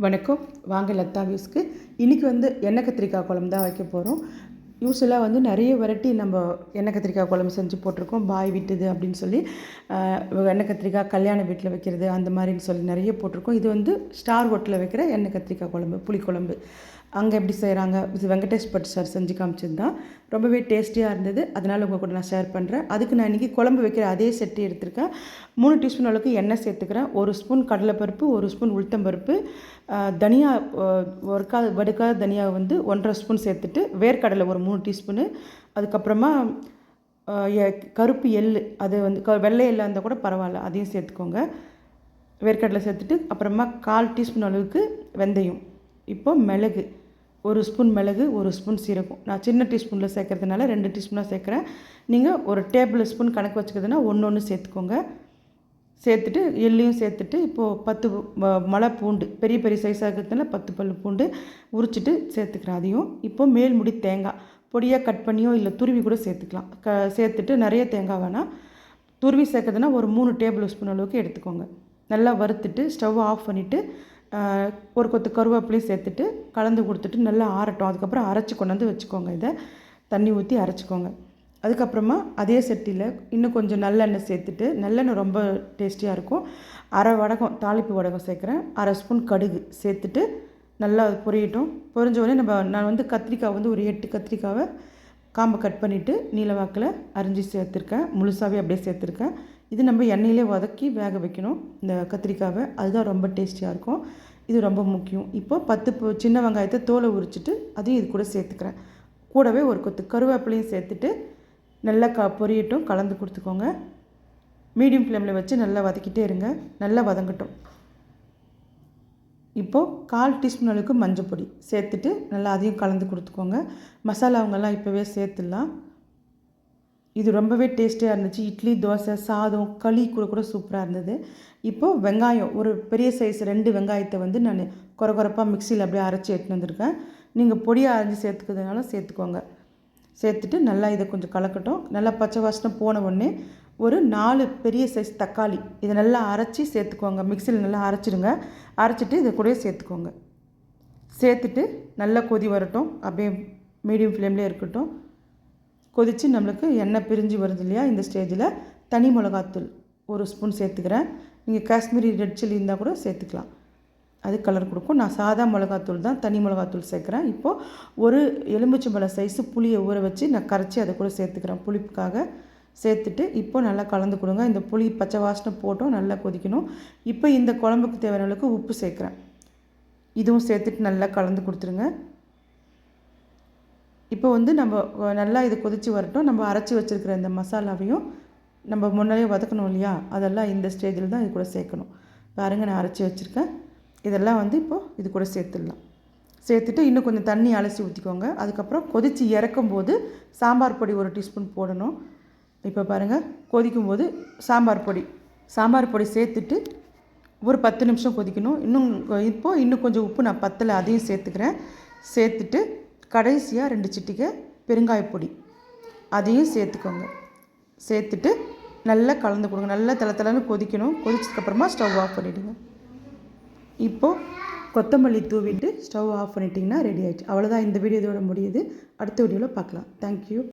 வணக்கம். வாங்க லதா வியூஸ்க்கு. இன்றைக்கி எண்ணெய் கத்திரிக்காய் குழம்பு தான் வைக்க போகிறோம். யூஸ்வலாக நிறைய வெரைட்டி நம்ம எண்ணெய் கத்திரிக்காய் குழம்பு செஞ்சு போட்டிருக்கோம். பாய் விட்டுது அப்படின்னு சொல்லி எண்ணெய் கத்திரிக்காய் கல்யாண வீட்டில் வைக்கிறது அந்த மாதிரின்னு சொல்லி நிறைய போட்டிருக்கோம். இது ஸ்டார் ஹோட்டலில் வைக்கிற எண்ணெய் கத்திரிக்காய் குழம்பு, புளிக்குழம்பு. அங்கே எப்படி செய்கிறாங்க, இது வெங்கடேஷ் பட் சார் செஞ்சு காமிச்சது தான். ரொம்பவே டேஸ்டியாக இருந்தது. அதனால் உங்கள் கூட நான் ஷேர் பண்ணுறேன். அதுக்கு நான் இன்றைக்கி குழம்பு வைக்கிற அதே செட்டு எடுத்திருக்கேன். 3 டீஸ்பூன் அளவுக்கு எண்ணெய் சேர்த்துக்கிறேன். 1 ஸ்பூன் கடலைப்பருப்பு, 1 ஸ்பூன் உளுத்தம்பருப்பு, தனியா வடுக்காத தனியா 1.5 ஸ்பூன் சேர்த்துட்டு, வேர்க்கடலை ஒரு 3 டீஸ்பூனு, அதுக்கப்புறமா கருப்பு எள், அது வெள்ளை எள்ளாக இருந்தால் கூட பரவாயில்ல, அதையும் சேர்த்துக்கோங்க. வேர்க்கடலை சேர்த்துட்டு அப்புறமா 1/4 டீஸ்பூன் அளவுக்கு வெந்தயம். இப்போது மிளகு, 1 ஸ்பூன் மிளகு, 1 ஸ்பூன் சீரகம். நான் சின்ன டீஸ்பூனில் சேர்க்கறதுனால 2 டீஸ்பூனாக சேர்க்குறேன். நீங்கள் ஒரு டேபிள் ஸ்பூன் கணக்கு வச்சுக்கிறதுனா ஒன்று சேர்த்துக்கோங்க. சேர்த்துட்டு எள்ளையும் சேர்த்துட்டு இப்போது 10 மலை பூண்டு, பெரிய பெரிய சைஸாக இருக்கிறதுனால 10 பல் பூண்டு உரிச்சிட்டு சேர்த்துக்கிறேன். அதையும் இப்போது மேல்முடி தேங்காய் பொடியாக கட் பண்ணியோ இல்லை துருவி கூட சேர்த்துக்கலாம். சேர்த்துட்டு நிறைய தேங்காய் வேணாம், துருவி சேர்க்கறதுனா ஒரு 3 டேபிள் ஸ்பூன் அளவுக்கு எடுத்துக்கோங்க. நல்லா வறுத்துட்டு ஸ்டவ் ஆஃப் பண்ணிவிட்டு ஒரு கொத்து கருவேப்பிலையும் சேர்த்துட்டு கலந்து கொடுத்துட்டு நல்லா ஆறட்டும். அதுக்கப்புறம் அரைச்சி கொண்டாந்து வச்சுக்கோங்க. இதை தண்ணி ஊற்றி அரைச்சிக்கோங்க. அதுக்கப்புறமா அதே சட்டியில் இன்னும் கொஞ்சம் நல்லெண்ணெய் சேர்த்துட்டு, நல்லெண்ணெய் ரொம்ப டேஸ்டியாக இருக்கும். அரை வடகம், தாளிப்பு வடகம் சேர்க்குறேன். 1/2 ஸ்பூன் கடுகு சேர்த்துட்டு நல்லா பொரியட்டும். பொரிஞ்சோடனே நான் கத்திரிக்காய் ஒரு 8 கத்திரிக்காவை காம்பை கட் பண்ணிவிட்டு நீலவாக்கில் அரிஞ்சு சேர்த்துருக்கேன். முழுசாகவே அப்படியே சேர்த்துருக்கேன். இது நம்ம எண்ணெயிலே வதக்கி வேக வைக்கணும் இந்த கத்திரிக்காவை. அதுதான் ரொம்ப டேஸ்டியாக இருக்கும். இது ரொம்ப முக்கியம். இப்போது 10 சின்ன வெங்காயத்தை தோலை உரிச்சிட்டு அதையும் இது கூட சேர்த்துக்கிறேன். கூடவே ஒரு கொத்து கருவேப்பிலையும் சேர்த்துட்டு நல்லா பொரியட்டும், கலந்து கொடுத்துக்கோங்க. மீடியம் ஃப்ளேமில் வச்சு நல்லா வதக்கிட்டே இருங்க. நல்லா வதங்கட்டும். இப்போது 1/4 டீஸ்பூன் அளவுக்கு மஞ்சள் பொடி சேர்த்துட்டு நல்லா அதையும் கலந்து கொடுத்துக்கோங்க. மசாலாவங்கெல்லாம் இப்போவே சேர்த்துடலாம். இது ரொம்பவே டேஸ்டியாக இருந்துச்சு. இட்லி, தோசை, சாதம், களி கூட சூப்பராக இருந்தது. இப்போது வெங்காயம், ஒரு பெரிய சைஸ் 2 வெங்காயத்தை நான் கொரப்பாக மிக்சியில் அப்படியே அரைச்சி எடுத்துன்னு வந்திருக்கேன். நீங்கள் பொடியாக அரைஞ்சி சேர்த்துக்கிறதுனால சேர்த்துக்கோங்க. சேர்த்துட்டு நல்லா இதை கொஞ்சம் கலக்கட்டும். நல்லா பச்சை வாசனை போன உடனே ஒரு 4 பெரிய சைஸ் தக்காளி இதை நல்லா அரைச்சி சேர்த்துக்கோங்க. மிக்சியில் நல்லா அரைச்சிடுங்க. அரைச்சிட்டு இதை கூட சேர்த்துக்கோங்க. சேர்த்துட்டு நல்லா கொதி வரட்டும். அப்படியே மீடியம் ஃப்ளேம்லேயே இருக்கட்டும். கொதித்து நம்மளுக்கு எண்ணெய் பிரிஞ்சு வருது இல்லையா, இந்த ஸ்டேஜில் தனி மிளகாத்தூள் 1 ஸ்பூன் சேர்த்துக்கிறேன். நீங்கள் காஷ்மீரி ரெட் சில்லி இருந்தால் கூட சேர்த்துக்கலாம், அது கலர் கொடுக்கும். நான் சாதா மிளகாத்தூள் தான், தனி மிளகாத்தூள் சேர்க்குறேன். இப்போது ஒரு எலுமிச்சம்பழம் சைஸு புளியை ஊற வச்சு நான் கரைச்சி அதை கூட சேர்த்துக்கிறேன் புளிப்புக்காக. சேர்த்துட்டு இப்போது நல்லா கலந்து கொடுங்க. இந்த புளி பச்சை வாசனை போட்டும் நல்லா கொதிக்கணும். இப்போ இந்த குழம்புக்கு தேவையான அளவுக்கு உப்பு சேர்க்குறேன். இதுவும் சேர்த்துட்டு நல்லா கலந்து கொடுத்துருங்க. இப்போ நம்ம நல்லா இது கொதித்து வரட்டும். நம்ம அரைச்சி வச்சுருக்கிற இந்த மசாலாவையும் நம்ம முன்னாடியே வதக்கணும் இல்லையா, அதெல்லாம் இந்த ஸ்டேஜில் தான் இது கூட சேர்க்கணும். பாருங்கள், நான் அரைச்சி வச்சுருக்கேன். இதெல்லாம் இப்போது இது கூட சேர்த்துடலாம். சேர்த்துட்டு இன்னும் கொஞ்சம் தண்ணி அலசி ஊற்றிக்கோங்க. அதுக்கப்புறம் கொதித்து இறக்கும்போது சாம்பார் பொடி 1 டீஸ்பூன் போடணும். இப்போ பாருங்கள், கொதிக்கும்போது சாம்பார் பொடி சேர்த்துட்டு ஒரு 10 நிமிஷம் கொதிக்கணும். இன்னும் கொஞ்சம் உப்பு நான் பத்தலை, அதையும் சேர்த்துக்கிறேன். சேர்த்துட்டு கடைசியாக 2 சிட்டிகை பெருங்காயப்பொடி அதையும் சேர்த்துக்கோங்க. சேர்த்துட்டு நல்லா கலந்து கொடுங்க. நல்லா தளன்னு கொதிக்கணும். கொதிச்சதுக்கப்புறமா ஸ்டவ் ஆஃப் பண்ணிவிடுங்க. இப்போது கொத்தமல்லி தூவிட்டு ஸ்டவ் ஆஃப் பண்ணிட்டிங்கன்னா ரெடி ஆகிடுச்சு. அவ்வளோதான். இந்த வீடியோ இதோட முடியுது. அடுத்த வீடியோவில் பார்க்கலாம். தேங்க்யூ.